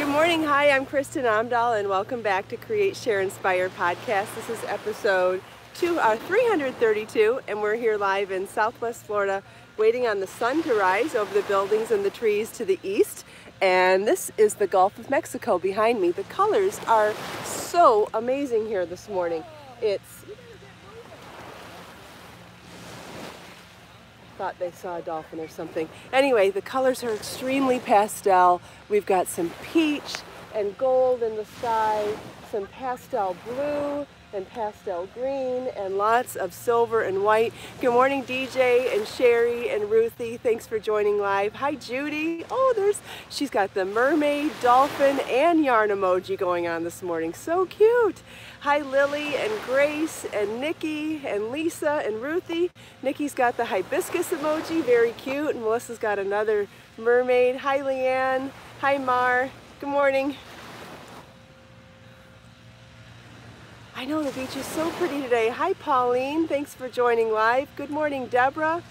Good morning. Hi, I'm Kristin Omdahl, and welcome back to Create, Share, Inspire podcast. This is episode 332, and we're here live in Southwest Florida, waiting on the sun to rise over the buildings and the trees to the east. And this is the Gulf of Mexico behind me. The colors are so amazing here this morning. Thought they saw a dolphin or something. Anyway, the colors are extremely pastel. We've got some peach and gold in the sky, some pastel blue and pastel green, and lots of silver and white. Good morning, DJ and Sherry and Ruthie. Thanks for joining live. Hi, Judy. Oh, she's got the mermaid, dolphin, and yarn emoji going on this morning. So cute. Hi, Lily and Grace and Nikki and Lisa and Ruthie. Nikki's got the hibiscus emoji, very cute, and Melissa's got another mermaid. Hi, Leanne. Hi, Mar. Good morning. I know the beach is so pretty today. Hi, Pauline. Thanks for joining live. Good morning, Deborah.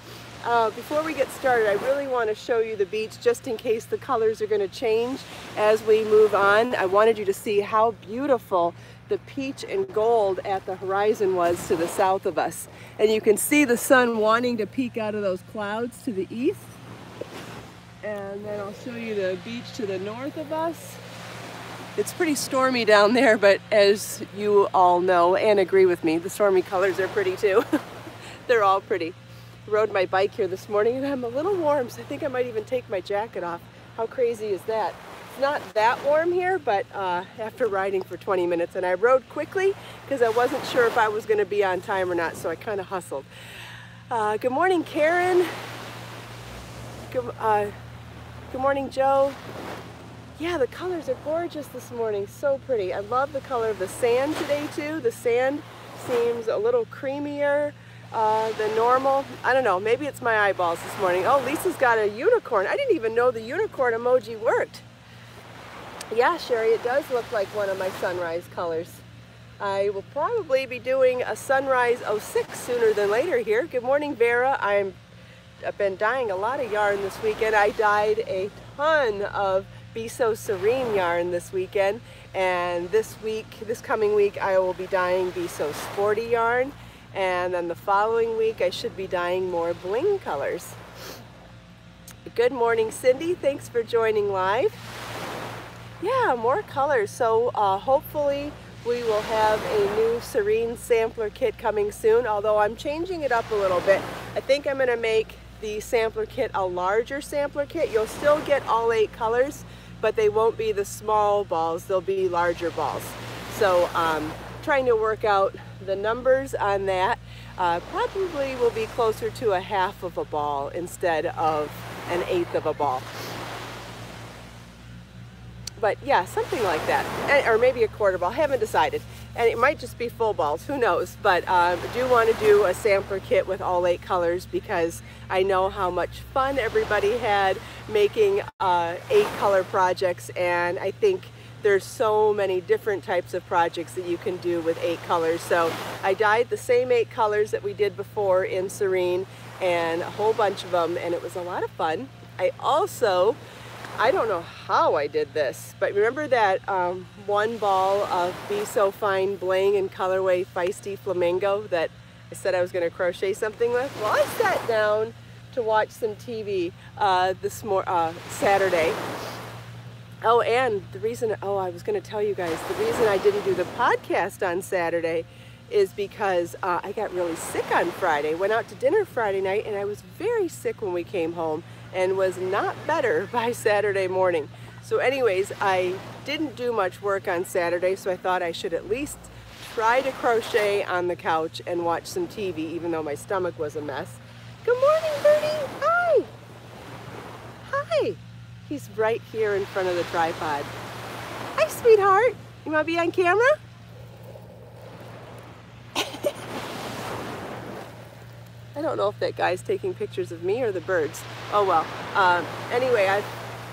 Before we get started, I really want to show you the beach just in case the colors are going to change as we move on. I wanted you to see how beautiful the peach and gold at the horizon was to the south of us. And you can see the sun wanting to peek out of those clouds to the east. And then I'll show you the beach to the north of us. It's pretty stormy down there, but as you all know and agree with me, the stormy colors are pretty too. They're all pretty. I rode my bike here this morning and I'm a little warm, so I think I might even take my jacket off. How crazy is that? It's not that warm here, but after riding for 20 minutes, and I rode quickly because I wasn't sure if I was going to be on time or not, so I kind of hustled. Good morning, Karen. Good morning, Joe. Yeah, the colors are gorgeous this morning, so pretty. I love the color of the sand today too. The sand seems a little creamier than normal. I don't know, maybe it's my eyeballs this morning. Oh, Lisa's got a unicorn. I didn't even know the unicorn emoji worked. Yeah, Sherry, it does look like one of my sunrise colors. I will probably be doing a sunrise 06 sooner than later here. Good morning, Vera. I've been dyeing a lot of yarn this weekend. I dyed a ton of BSo Serene yarn this weekend, and this coming week I will be dyeing BSo Sporty yarn, and then the following week I should be dyeing more bling colors. Good morning, Cindy. Thanks for joining live. Yeah, more colors. So hopefully we will have a new Serene sampler kit coming soon, although I'm changing it up a little bit. I think I'm going to make the sampler kit a larger sampler kit. You'll still get all 8 colors, but they won't be the small balls, they'll be larger balls. So trying to work out the numbers on that. Probably will be closer to a half of a ball instead of an 1/8 of a ball. But yeah, something like that, or maybe a quarter ball, I haven't decided. And it might just be full balls, who knows, but I do want to do a sampler kit with all 8 colors because I know how much fun everybody had making 8 color projects, and I think there's so many different types of projects that you can do with 8 colors. So I dyed the same 8 colors that we did before in Serene, and a whole bunch of them, and it was a lot of fun. I don't know how I did this, but remember that one ball of BSo Fine Bling in colorway Feisty Flamingo that I said I was going to crochet something with? Well, I sat down to watch some TV Saturday. Oh, and I was going to tell you guys, the reason I didn't do the podcast on Saturday is because I got really sick on Friday. Went out to dinner Friday night, and I was very sick when we came home and was not better by Saturday morning. So anyways, I didn't do much work on Saturday, so I thought I should at least try to crochet on the couch and watch some TV, even though my stomach was a mess. Good morning, Bertie. Hi. Hi. He's right here in front of the tripod. Hi, sweetheart. You want to be on camera? I don't know if that guy's taking pictures of me or the birds. Oh well. Anyway,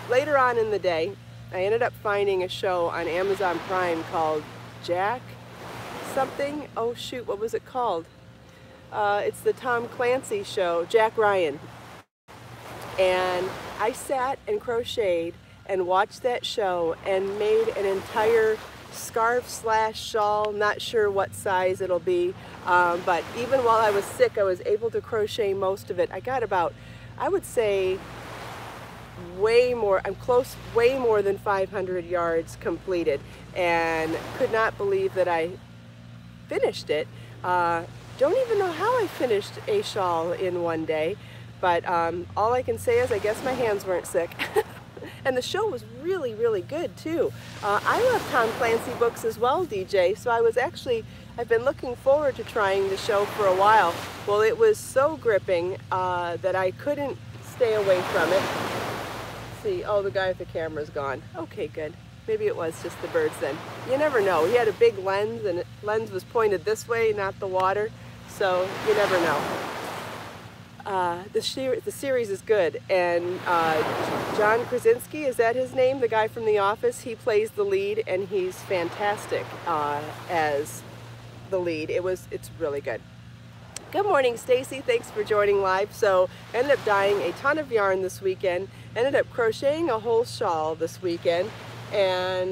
later on in the day, I ended up finding a show on Amazon Prime called Jack something. Oh shoot, what was it called? It's the Tom Clancy show, Jack Ryan. And I sat and crocheted and watched that show and made an entire scarf slash shawl, not sure what size it'll be, but even while I was sick I was able to crochet most of it. I got about, I would say, way more than 500 yards completed, and could not believe that I finished it. Don't even know how I finished a shawl in one day, but all I can say is I guess my hands weren't sick. And the show was really, really good too. I love Tom Clancy books as well, DJ, so I've been looking forward to trying the show for a while. Well, it was so gripping that I couldn't stay away from it. Let's see, oh, the guy with the camera's gone. Okay, good. Maybe it was just the birds then. You never know. He had a big lens, and the lens was pointed this way, not the water, so you never know. The series is good, and John Krasinski, is that his name? The guy from The Office, he plays the lead, and he's fantastic as the lead. It's really good. Good morning, Stacy. Thanks for joining live. So I ended up dyeing a ton of yarn this weekend, ended up crocheting a whole shawl this weekend, and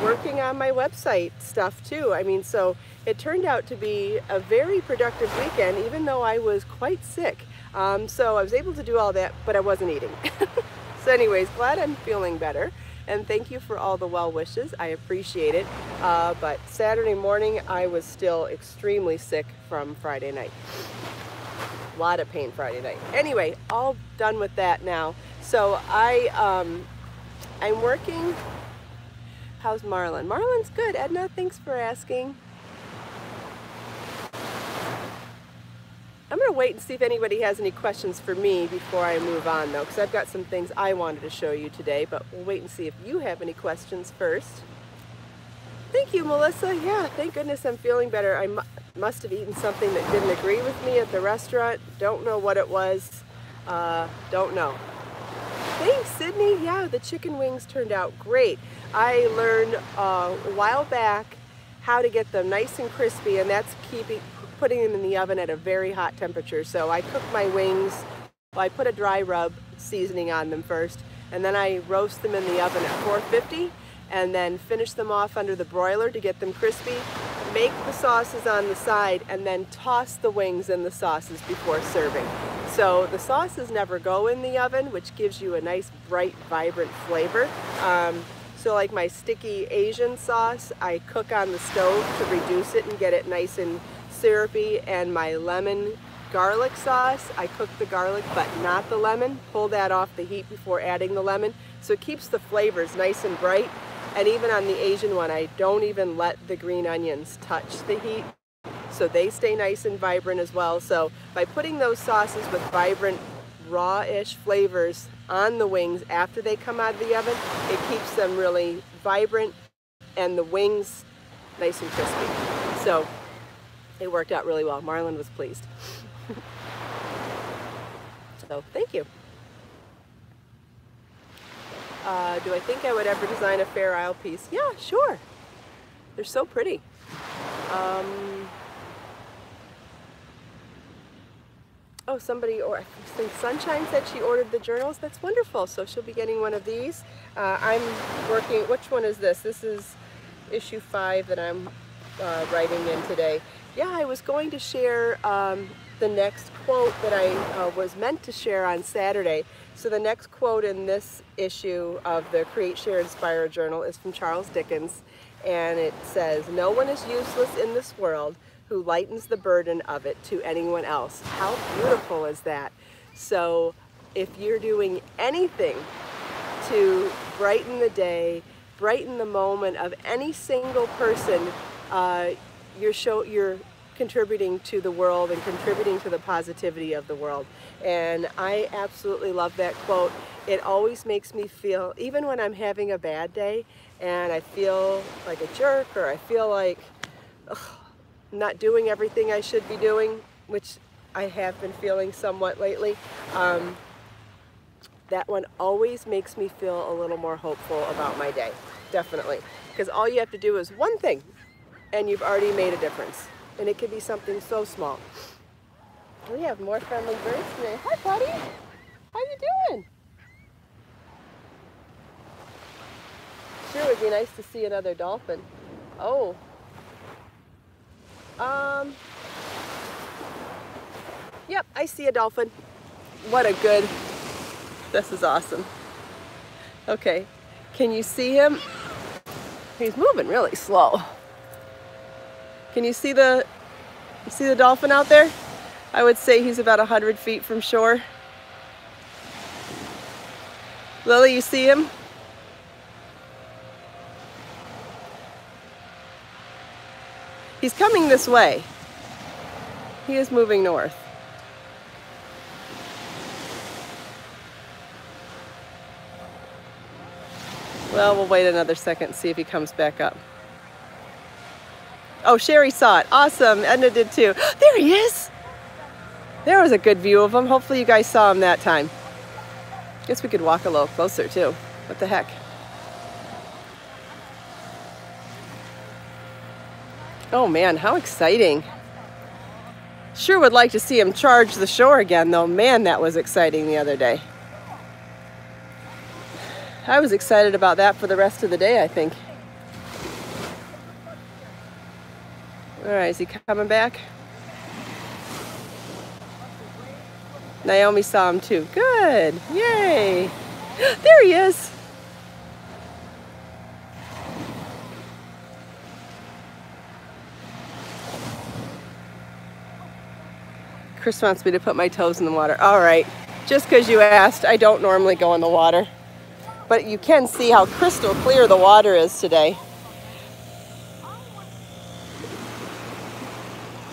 working on my website stuff too. I mean, so it turned out to be a very productive weekend, even though I was quite sick. So I was able to do all that, but I wasn't eating. So anyways, glad I'm feeling better. And thank you for all the well wishes. I appreciate it. But Saturday morning, I was still extremely sick from Friday night. A lot of pain Friday night. Anyway, all done with that now. So I'm working. How's Marlon? Marlon's good. Edna, thanks for asking. I'm going to wait and see if anybody has any questions for me before I move on, though, because I've got some things I wanted to show you today, but we'll wait and see if you have any questions first. Thank you, Melissa. Yeah, thank goodness I'm feeling better. I must have eaten something that didn't agree with me at the restaurant. Don't know what it was. Don't know. Thanks, Sydney. Yeah, the chicken wings turned out great. I learned a while back how to get them nice and crispy, and that's putting them in the oven at a very hot temperature. So I cook my wings, well, I put a dry rub seasoning on them first, and then I roast them in the oven at 450, and then finish them off under the broiler to get them crispy, make the sauces on the side, and then toss the wings in the sauces before serving. So the sauces never go in the oven, which gives you a nice, bright, vibrant flavor. So like my sticky Asian sauce, I cook on the stove to reduce it and get it nice and syrupy, and my lemon garlic sauce, I cook the garlic but not the lemon, pull that off the heat before adding the lemon, so it keeps the flavors nice and bright. And even on the Asian one, I don't even let the green onions touch the heat, so they stay nice and vibrant as well. So by putting those sauces with vibrant, raw-ish flavors on the wings after they come out of the oven, it keeps them really vibrant and the wings nice and crispy. So it worked out really well. Marlon was pleased. So thank you. Do I think I would ever design a Fair Isle piece? Yeah, sure. They're so pretty. Oh, somebody, or I think Sunshine said she ordered the journals. That's wonderful. So she'll be getting one of these. I'm working, which one is this? This is issue 5 that I'm writing in today. Yeah, I was going to share the next quote that I was meant to share on Saturday. So the next quote in this issue of the Create, Share, Inspire journal is from Charles Dickens, and it says, "No one is useless in this world who lightens the burden of it to anyone else." How beautiful is that? So if you're doing anything to brighten the day, brighten the moment of any single person, you're contributing to the world and contributing to the positivity of the world. And I absolutely love that quote. It always makes me feel, even when I'm having a bad day and I feel like a jerk, or I feel like I'm not doing everything I should be doing, which I have been feeling somewhat lately, that one always makes me feel a little more hopeful about my day. Definitely. Because all you have to do is one thing and you've already made a difference. And it could be something so small. We have more friendly birds today. Hi, buddy. How you doing? Sure would be nice to see another dolphin. Oh. Yep, I see a dolphin. What a good, this is awesome. Okay, can you see him? He's moving really slow. Can you see the dolphin out there? I would say he's about 100 feet from shore. Lily, you see him? He's coming this way. He is moving north. Well, we'll wait another second and see if he comes back up. Oh, Sherry saw it. Awesome. Edna did too. There he is. There was a good view of him. Hopefully you guys saw him that time. Guess we could walk a little closer too. What the heck? Oh man, how exciting. Sure would like to see him charge the shore again though. Man, that was exciting the other day. I was excited about that for the rest of the day, I think. All right, is he coming back? Naomi saw him too. Good, yay. There he is. Chris wants me to put my toes in the water. All right, just because you asked, I don't normally go in the water. But you can see how crystal clear the water is today.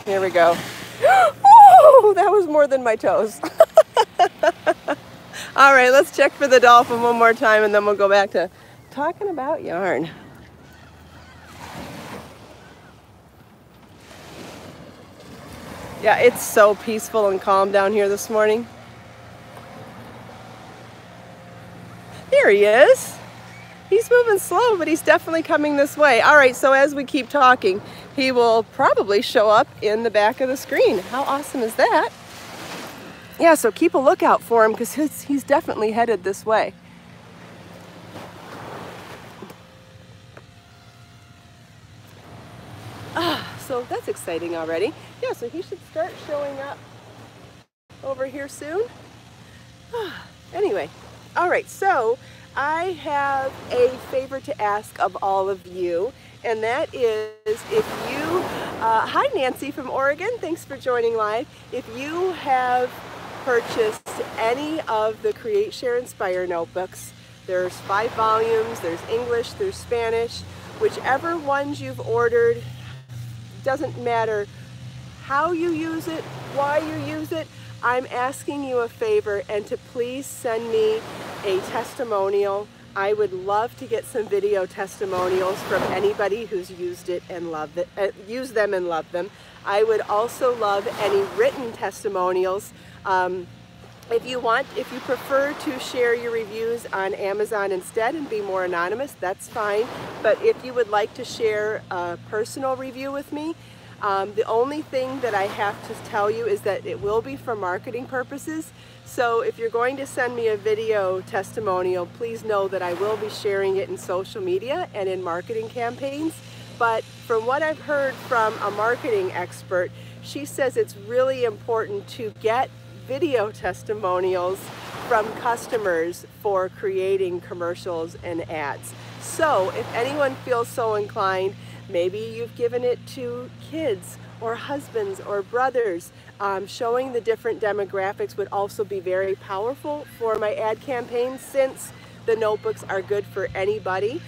Here we go. Oh, that was more than my toes. All right, let's check for the dolphin one more time and then we'll go back to talking about yarn. Yeah, it's so peaceful and calm down here this morning. There he is. He's moving slow, but he's definitely coming this way. All right, so as we keep talking, he will probably show up in the back of the screen. How awesome is that? Yeah, so keep a lookout for him because he's definitely headed this way. So that's exciting already. Yeah, so he should start showing up over here soon. Anyway, all right, so I have a favor to ask of all of you, and that is if you, hi Nancy from Oregon, thanks for joining live. If you have purchased any of the Create, Share, Inspire notebooks, there's 5 volumes, there's English, there's Spanish, whichever ones you've ordered, doesn't matter how you use it, why you use it, I'm asking you a favor and to please send me a testimonial. I would love to get some video testimonials from anybody who's used it and loved it, used them and loved them. I would also love any written testimonials. If you prefer to share your reviews on Amazon instead and be more anonymous, that's fine. But if you would like to share a personal review with me, the only thing that I have to tell you is that it will be for marketing purposes. So if you're going to send me a video testimonial, please know that I will be sharing it in social media and in marketing campaigns. But from what I've heard from a marketing expert, she says it's really important to get video testimonials from customers for creating commercials and ads. So if anyone feels so inclined, maybe you've given it to kids or husbands or brothers, showing the different demographics would also be very powerful for my ad campaigns since the notebooks are good for anybody.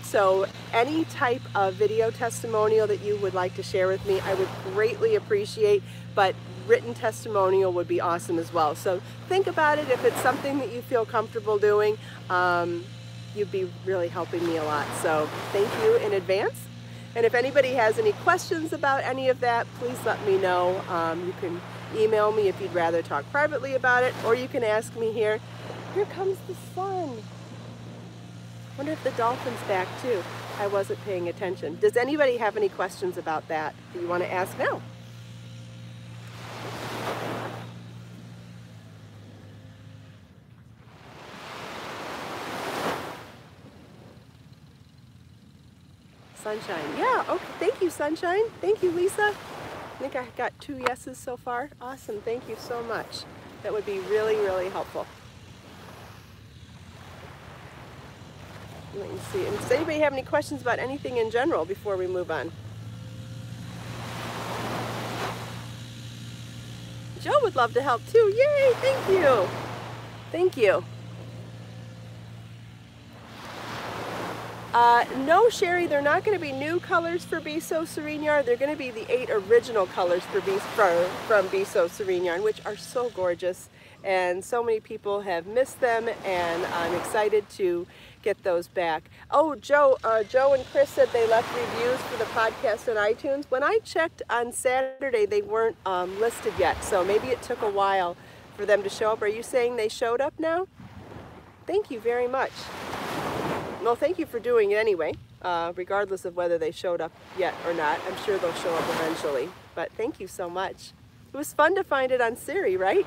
So any type of video testimonial that you would like to share with me, I would greatly appreciate, but written testimonial would be awesome as well. So think about it. If it's something that you feel comfortable doing, you'd be really helping me a lot. So thank you in advance. And if anybody has any questions about any of that, please let me know. You can email me if you'd rather talk privately about it, or you can ask me here. Here comes the sun. Wonder if the dolphin's back too. I wasn't paying attention. Does anybody have any questions about that you want to ask now? Sunshine. Yeah, okay, thank you, Sunshine. Thank you, Lisa. I think I got 2 yeses so far. Awesome, thank you so much. That would be really, really helpful. Let me see. And does anybody have any questions about anything in general before we move on? Joe would love to help too. Yay, thank you. Thank you. No, Sherry, they're not going to be new colors for BSo Serene yarn. They're going to be the 8 original colors from BSo Serene yarn, which are so gorgeous. And so many people have missed them, and I'm excited to get those back. Oh, Joe and Chris said they left reviews for the podcast on iTunes. When I checked on Saturday, they weren't listed yet, so maybe it took a while for them to show up. Are you saying they showed up now? Thank you very much. Well, thank you for doing it anyway, regardless of whether they showed up yet or not. I'm sure they'll show up eventually, but thank you so much. It was fun to find it on Siri, right?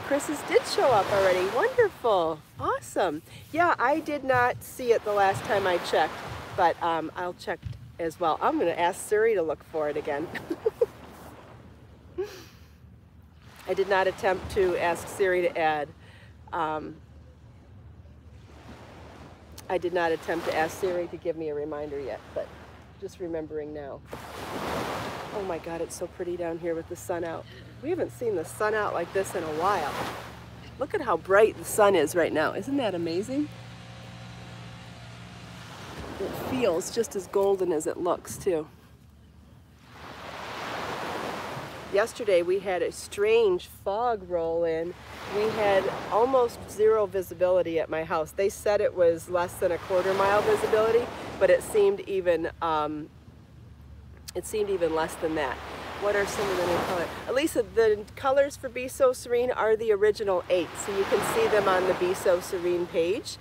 Chris's did show up already. Wonderful. Awesome. Yeah, I did not see it the last time I checked, but I'll check as well. I'm going to ask Siri to look for it again. I did not attempt to ask Siri to add. I did not attempt to ask Siri to give me a reminder yet, but just remembering now. Oh my God, it's so pretty down here with the sun out. We haven't seen the sun out like this in a while. Look at how bright the sun is right now. Isn't that amazing? It feels just as golden as it looks too. Yesterday we had a strange fog roll in. We had almost 0 visibility at my house. They said it was less than a quarter-mile visibility, but it seemed even less than that. What are some of the new colors? Elisa, the colors for BSo Serene are the original 8, so you can see them on the BSo Serene page.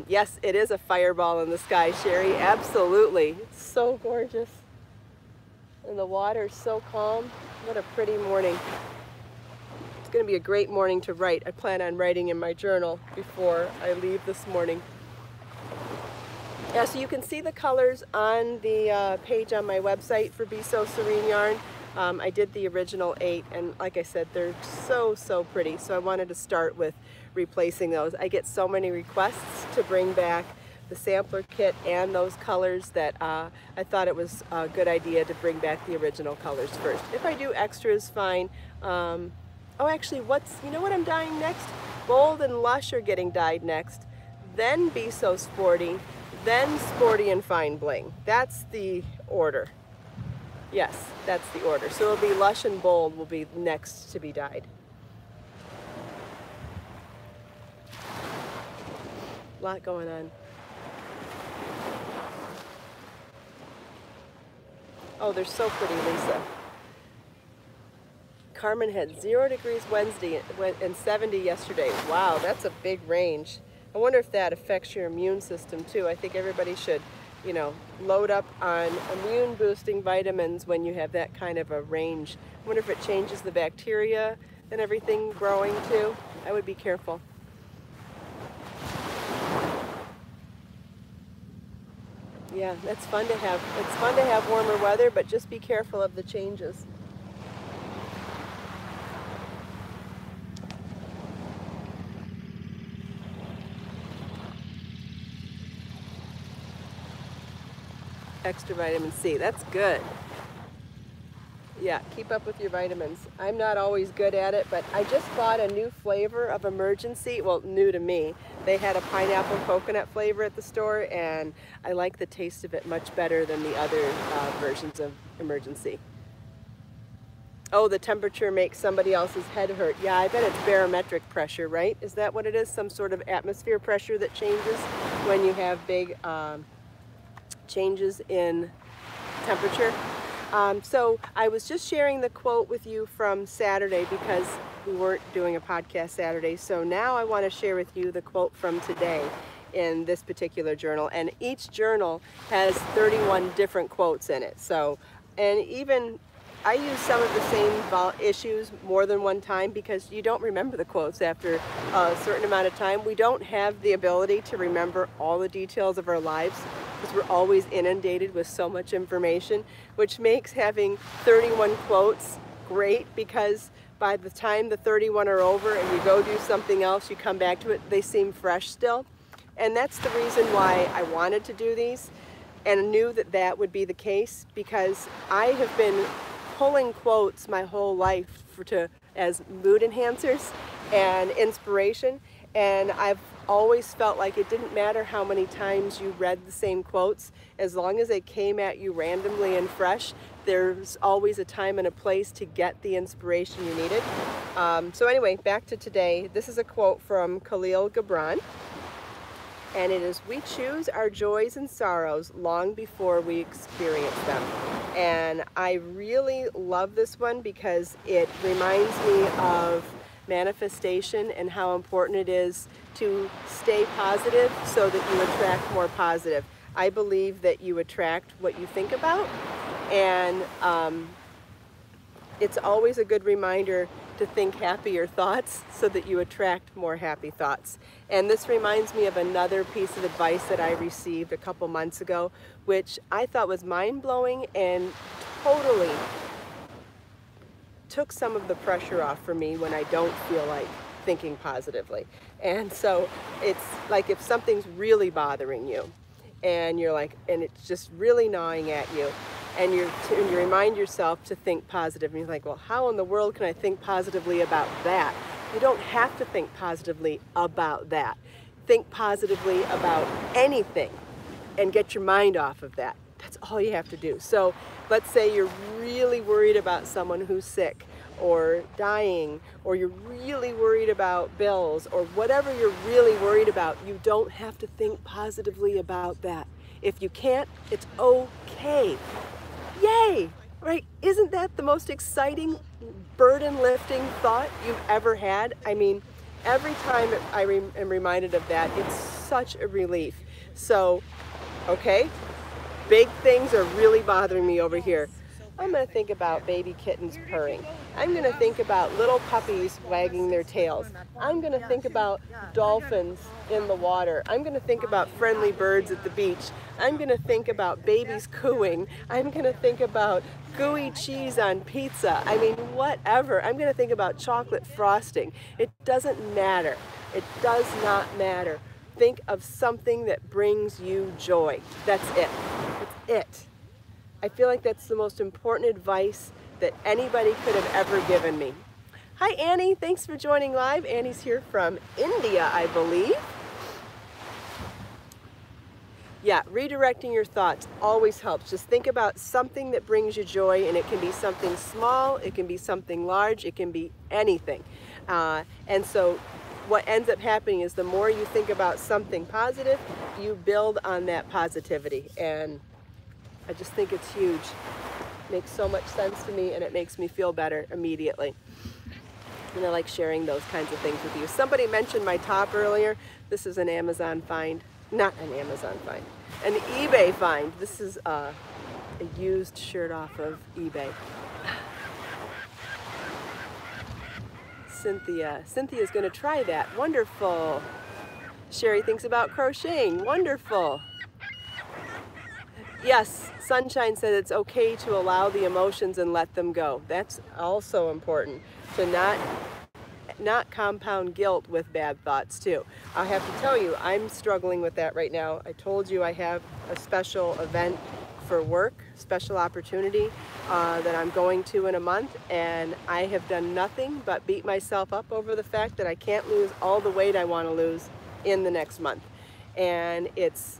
Yes, it is a fireball in the sky, Sherry. Absolutely. It's so gorgeous. And the water's so calm. What a pretty morning. It's going to be a great morning to write. I plan on writing in my journal before I leave this morning. Yeah, so you can see the colors on the page on my website for BSo Serene yarn. I did the original 8, and like I said, they're so, so pretty. So I wanted to start with replacing those. I get so many requests to bring back the sampler kit and those colors that I thought it was a good idea to bring back the original colors first. If I do extras, fine. Oh, actually, you know what I'm dyeing next? Bold and Lush are getting dyed next. Then BSo Sporty, then Sporty and Fine Bling. That's the order. Yes, that's the order. So it'll be Lush and Bold will be next to be dyed. A lot going on. Oh, they're so pretty, Lisa. Carmen had 0 degrees Wednesday and 70 yesterday. Wow, that's a big range. I wonder if that affects your immune system too. I think everybody should, you know, load up on immune boosting vitamins when you have that kind of a range. I wonder if it changes the bacteria and everything growing too. I would be careful. Yeah, that's fun to have. It's fun to have warmer weather, but just be careful of the changes. Extra vitamin C, that's good. Yeah, keep up with your vitamins. I'm not always good at it, but I just bought a new flavor of Emergency. Well, new to me. They had a pineapple coconut flavor at the store, and I like the taste of it much better than the other versions of Emergency. Oh, the temperature makes somebody else's head hurt. Yeah, I bet it's barometric pressure, right? Is that what it is? Some sort of atmosphere pressure that changes when you have big changes in temperature. So I was just sharing the quote with you from Saturday because we weren't doing a podcast Saturday. So now I want to share with you the quote from today in this particular journal. And each journal has 31 different quotes in it. So, and even I use some of the same issues more than one time because you don't remember the quotes after a certain amount of time. We don't have the ability to remember all the details of our lives because we're always inundated with so much information, which makes having 31 quotes great because by the time the 31 are over and you go do something else, you come back to it, they seem fresh still. And that's the reason why I wanted to do these and knew that that would be the case, because I have been pulling quotes my whole life as mood enhancers and inspiration, and I've always felt like it didn't matter how many times you read the same quotes, as long as they came at you randomly and fresh, there's always a time and a place to get the inspiration you needed. So anyway, back to today. This is a quote from Khalil Gibran, and it is, "We choose our joys and sorrows long before we experience them." And I really love this one because it reminds me of manifestation and how important it is to stay positive so that you attract more positive. I believe that you attract what you think about, and it's always a good reminder to think happier thoughts so that you attract more happy thoughts. And this reminds me of another piece of advice that I received a couple months ago, which I thought was mind-blowing and totally took some of the pressure off for me when I don't feel like thinking positively. And so it's like if something's really bothering you and you're like, and it's just really gnawing at you, and you remind yourself to think positive, and you're like, well, how in the world can I think positively about that? You don't have to think positively about that. Think positively about anything and get your mind off of that. That's all you have to do. So let's say you're really worried about someone who's sick or dying, or you're really worried about bills, or whatever you're really worried about, you don't have to think positively about that. If you can't, it's okay. Yay! Right? Isn't that the most exciting, burden-lifting thought you've ever had? I mean, every time I am reminded of that, it's such a relief. So, okay, big things are really bothering me over here. I'm going to think about baby kittens purring. I'm going to think about little puppies wagging their tails. I'm going to think about dolphins in the water. I'm going to think about friendly birds at the beach. I'm going to think about babies cooing. I'm going to think about gooey cheese on pizza. I mean, whatever. I'm going to think about chocolate frosting. It doesn't matter. It does not matter. Think of something that brings you joy. That's it. That's it. I feel like that's the most important advice that anybody could have ever given me. Hi Annie, thanks for joining live. Annie's here from India, I believe. Yeah, redirecting your thoughts always helps. Just think about something that brings you joy, and it can be something small, it can be something large, it can be anything. And so what ends up happening is the more you think about something positive, you build on that positivity. And I just think it's huge. It makes so much sense to me, and it makes me feel better immediately. And I like sharing those kinds of things with you. Somebody mentioned my top earlier. This is an Amazon find. Not an Amazon find. An eBay find. This is a used shirt off of eBay. Cynthia's going to try that. Wonderful. Sherry thinks about crocheting. Wonderful. Yes, Sunshine said it's okay to allow the emotions and let them go. That's also important, to not compound guilt with bad thoughts too. I have to tell you, I'm struggling with that right now. I told you I have a special event for work, special opportunity that I'm going to in a month, and I have done nothing but beat myself up over the fact that I can't lose all the weight I want to lose in the next month. And it's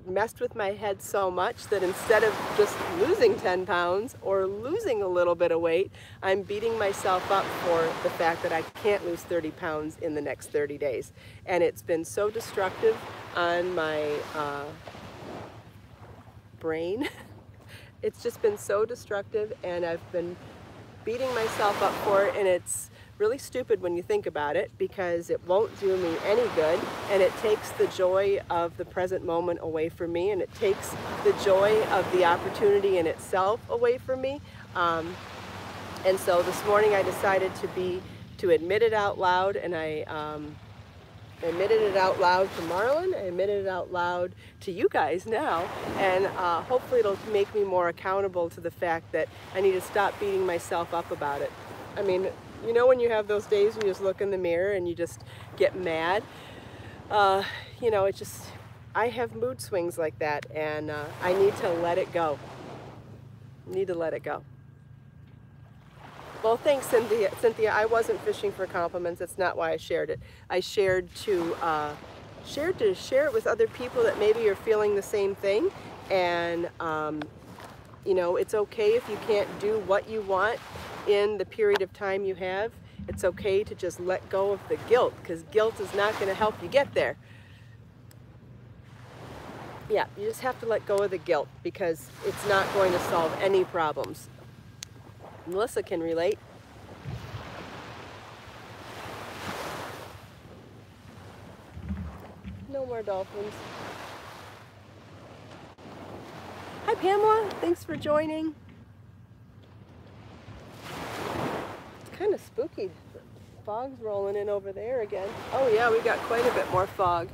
messed with my head so much that instead of just losing 10 pounds or losing a little bit of weight, I'm beating myself up for the fact that I can't lose 30 pounds in the next 30 days. And it's been so destructive on my brain. It's just been so destructive, and I've been beating myself up for it, and it's really stupid when you think about it, because it won't do me any good, and it takes the joy of the present moment away from me, and it takes the joy of the opportunity in itself away from me. And so this morning I decided to admit it out loud, and I admitted it out loud to Marlon, I admitted it out loud to you guys now, and hopefully it'll make me more accountable to the fact that I need to stop beating myself up about it. I mean, you know, when you have those days when you just look in the mirror and you just get mad, you know, I have mood swings like that, and I need to let it go. Need to let it go. Well, thanks, Cynthia. Cynthia, I wasn't fishing for compliments. That's not why I shared it. I shared to share it with other people that maybe are feeling the same thing. And you know, it's okay if you can't do what you want in the period of time you have. It's okay to just let go of the guilt, because guilt is not going to help you get there. Yeah, you just have to let go of the guilt, because it's not going to solve any problems. Melissa can relate. No more dolphins. Hi Pamela, thanks for joining. It's kind of spooky. The fog's rolling in over there again. Oh yeah, we got quite a bit more fog.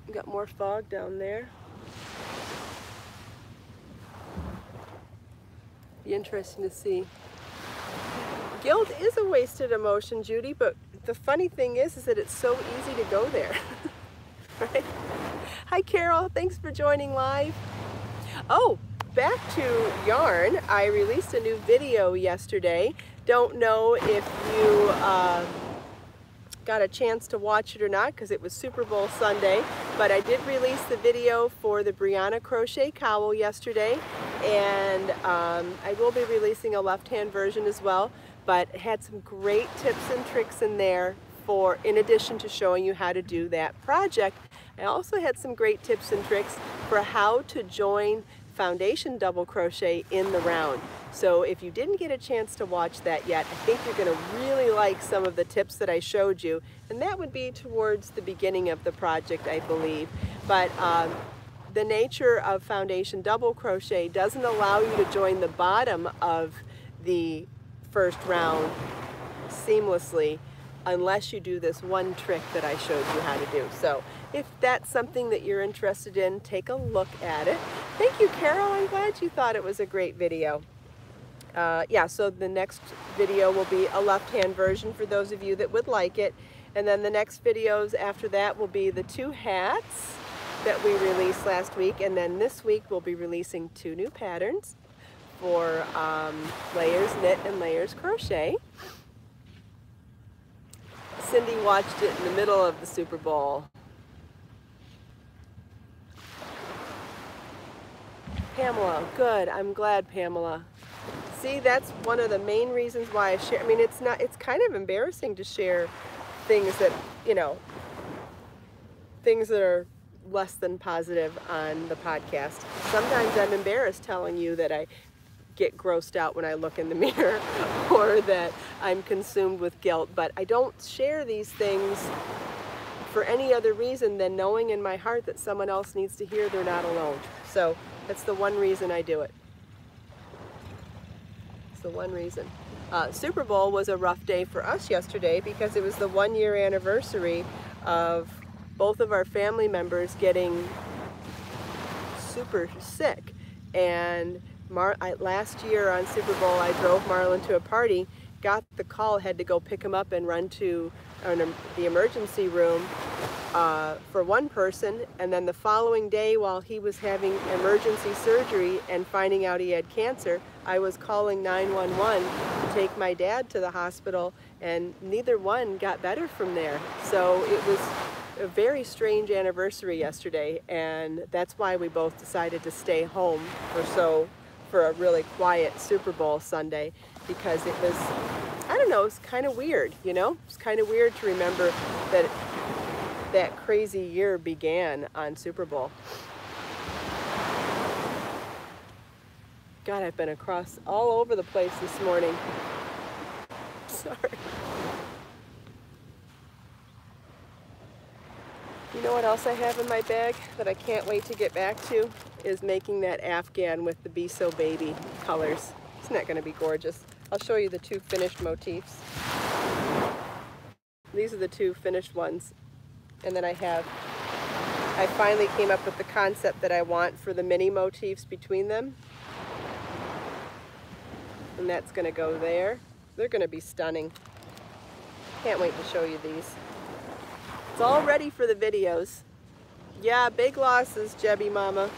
We got more fog down there. Be interesting to see. Guilt is a wasted emotion, Judy, but the funny thing is that it's so easy to go there. Right? Hi Carol, thanks for joining live. Oh, back to yarn. I released a new video yesterday. Don't know if you got a chance to watch it or not, because it was Super Bowl Sunday, but I did release the video for the Brianna crochet cowl yesterday, and I will be releasing a left-hand version as well, but it had some great tips and tricks in there for, in addition to showing you how to do that project. I also had some great tips and tricks for how to join foundation double crochet in the round. So if you didn't get a chance to watch that yet, I think you're going to really like some of the tips that I showed you, and that would be towards the beginning of the project, I believe. But the nature of foundation double crochet doesn't allow you to join the bottom of the first round seamlessly unless you do this one trick that I showed you how to do. So if that's something that you're interested in, take a look at it. Thank you, Carol. I'm glad you thought it was a great video. Yeah, so the next video will be a left-hand version for those of you that would like it. And then the next videos after that will be the 2 hats that we released last week. And then this week we'll be releasing 2 new patterns for layers knit and layers crochet. Cindy watched it in the middle of the Super Bowl. Pamela, good. I'm glad, Pamela. See, that's one of the main reasons why I share. I mean, it's kind of embarrassing to share things that, you know, things that are less than positive on the podcast. Sometimes I'm embarrassed telling you that I get grossed out when I look in the mirror or that I'm consumed with guilt, but I don't share these things for any other reason than knowing in my heart that someone else needs to hear they're not alone. So that's the one reason I do it. It's the one reason. Super Bowl was a rough day for us yesterday because it was the 1-year anniversary of both of our family members getting super sick. And last year on Super Bowl, I drove Marlon to a party, got the call, had to go pick him up and run to the emergency room for one person, and then the following day while he was having emergency surgery and finding out he had cancer, I was calling 911 to take my dad to the hospital, and neither one got better from there. So it was a very strange anniversary yesterday, and that's why we both decided to stay home for a really quiet Super Bowl Sunday, because it was, I don't know, it's kind of weird, you know? It's kind of weird to remember that that crazy year began on Super Bowl. God, I've been across all over the place this morning. Sorry. You know what else I have in my bag that I can't wait to get back to is making that Afghan with the BSo Baby colors. Isn't that going to be gorgeous? I'll show you the two finished motifs. These are the two finished ones. And then I finally came up with the concept that I want for the mini motifs between them. And that's going to go there. They're going to be stunning. Can't wait to show you these. It's all ready for the videos. Yeah, big losses, Jebby Mama.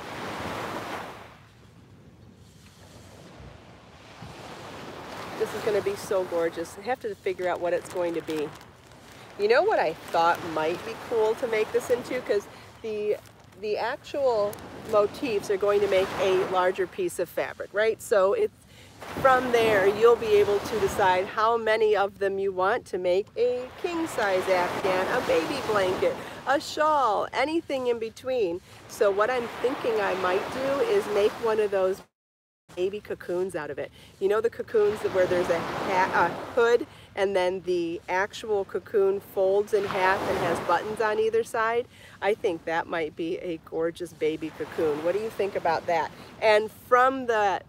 This is going to be so gorgeous. I have to figure out what it's going to be. You know what I thought might be cool to make this into? Because the actual motifs are going to make a larger piece of fabric, right? So it's from there you'll be able to decide how many of them you want to make a king-size Afghan, a baby blanket, a shawl, anything in between. So what I'm thinking I might do is make one of those baby cocoons out of it. You know the cocoons where there's a hood and then the actual cocoon folds in half and has buttons on either side? I think that might be a gorgeous baby cocoon. What do you think about that? And from the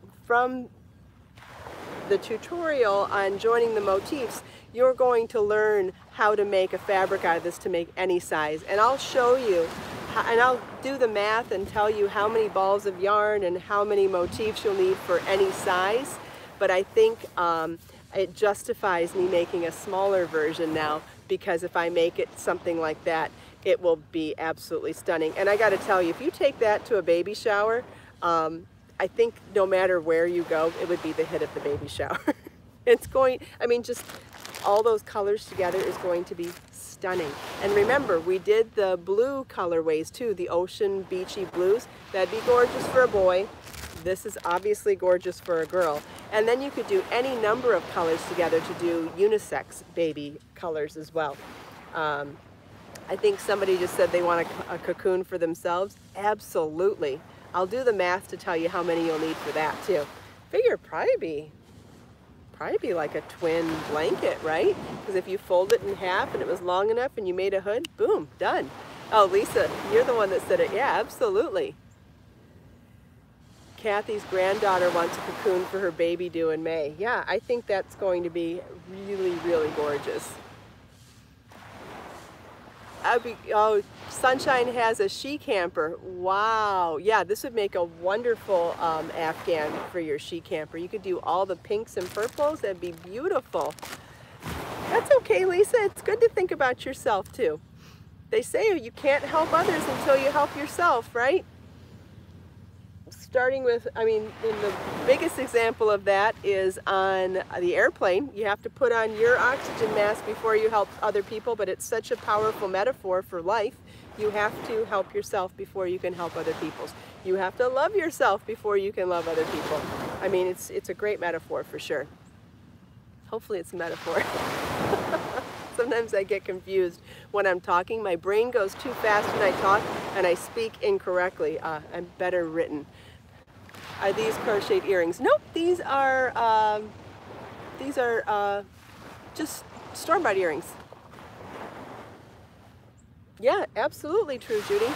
tutorial on joining the motifs, you're going to learn how to make a fabric out of this to make any size. And I'll show you, and I'll do the math and tell you how many balls of yarn and how many motifs you'll need for any size. But I think it justifies me making a smaller version now, because if I make it something like that, it will be absolutely stunning. And I gotta tell you, if you take that to a baby shower, I think no matter where you go, it would be the hit of the baby shower. It's going, I mean, just all those colors together is going to be stunning. And remember, we did the blue colorways too, the ocean beachy blues. That'd be gorgeous for a boy. This is obviously gorgeous for a girl. And then you could do any number of colors together to do unisex baby colors as well. I think somebody just said they want a cocoon for themselves. Absolutely. I'll do the math to tell you how many you'll need for that too. Figure probably be like a twin blanket, right? Because if you fold it in half and it was long enough and you made a hood, boom, done. Oh, Lisa, you're the one that said it. Yeah, absolutely. Kathy's granddaughter wants a cocoon for her baby due in May. Yeah, I think that's going to be really, really gorgeous. Oh, Sunshine has a she camper. Wow. Yeah, this would make a wonderful Afghan for your she camper. You could do all the pinks and purples. That'd be beautiful. That's okay, Lisa. It's good to think about yourself too. They say you can't help others until you help yourself, right? Starting with, I mean, the biggest example of that is on the airplane. You have to put on your oxygen mask before you help other people, but it's such a powerful metaphor for life. You have to help yourself before you can help other people. You have to love yourself before you can love other people. I mean, it's a great metaphor for sure. Hopefully it's a metaphor. Sometimes I get confused when I'm talking. My brain goes too fast when I talk and I speak incorrectly. I'm better written. Are these crocheted earrings? Nope, these are just store-bought earrings. Yeah, absolutely true, Judy.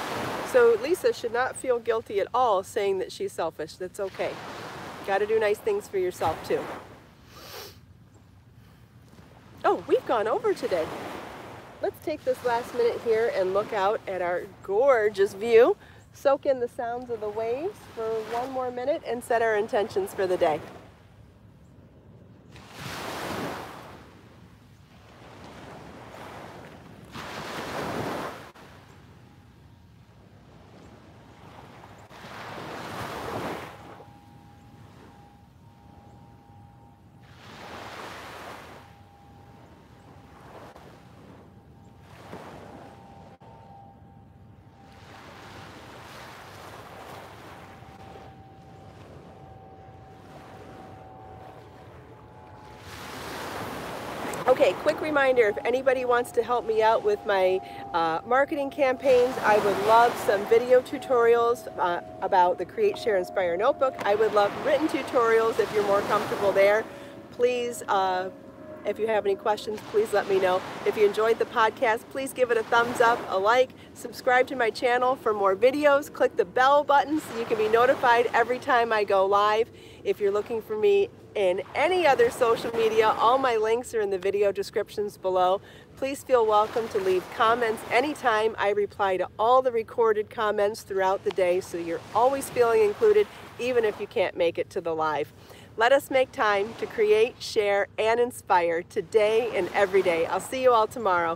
So Lisa should not feel guilty at all saying that she's selfish. That's okay. Got to do nice things for yourself too. Oh, we've gone over today. Let's take this last minute here and look out at our gorgeous view. Soak in the sounds of the waves for one more minute and set our intentions for the day. Okay, quick reminder, if anybody wants to help me out with my marketing campaigns, I would love some video tutorials about the Create, Share, Inspire notebook. I would love written tutorials if you're more comfortable there. Please If you have any questions, please let me know. If you enjoyed the podcast, please give it a thumbs up, a like, subscribe to my channel for more videos, click the bell button so you can be notified every time I go live. If you're looking for me in any other social media, all my links are in the video descriptions below. Please feel welcome to leave comments anytime. I reply to all the recorded comments throughout the day, so you're always feeling included, even if you can't make it to the live. Let us make time to create, share, and inspire today and every day. I'll see you all tomorrow.